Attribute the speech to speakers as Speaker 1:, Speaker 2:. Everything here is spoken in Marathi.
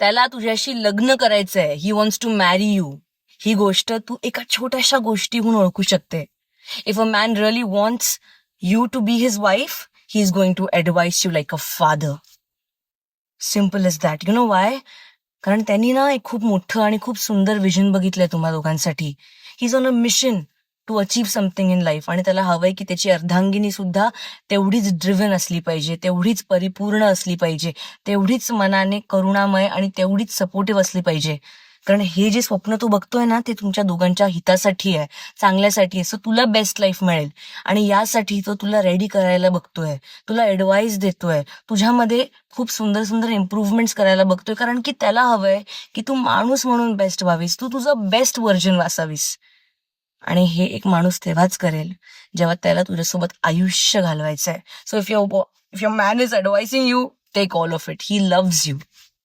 Speaker 1: त्याला तुझ्याशी लग्न करायचंय, ही वॉन्ट्स टू मॅरी यू, ही गोष्ट तू एका छोट्याशा गोष्टीहून ओळखू शकते. If a man really wants you to be his wife, he is going to advise you like a father. Simple is that. You know why? कारण त्यांनी ना एक खूप मोठं आणि खूप सुंदर विजन बघितलंय तुम्हा दोघांसाठी. He is on a mission to achieve something in life, आणि त्याला हवंय की त्याची अर्धांगिनी सुद्धा तेवढीच ड्रिव्हन असली पाहिजे, तेवढीच परिपूर्ण असली पाहिजे, तेवढीच मनाने करुणामय आणि तेवढीच सपोर्टिव्ह असली पाहिजे. कारण हे जे स्वप्न तू बघतोय ना, ते तुमच्या दोघांच्या हितासाठी आहे, चांगल्यासाठी आहे. सो तुला बेस्ट लाईफ मिळेल, आणि यासाठी तो तुला रेडी करायला बघतोय, तुला ऍडवाइस देतोय, तुझ्यामध्ये खूप सुंदर सुंदर इम्प्रूव्हमेंट्स करायला बघतोय. कारण की त्याला हवंय की तू माणूस म्हणून बेस्ट व्हावीस, तू तुझं बेस्ट व्हर्जन असावीस. आणि हे एक माणूस तेव्हाच करेल जेव्हा त्याला तुझ्यासोबत आयुष्य घालवायचंय. So if your man is advising you, take all of it. He loves you.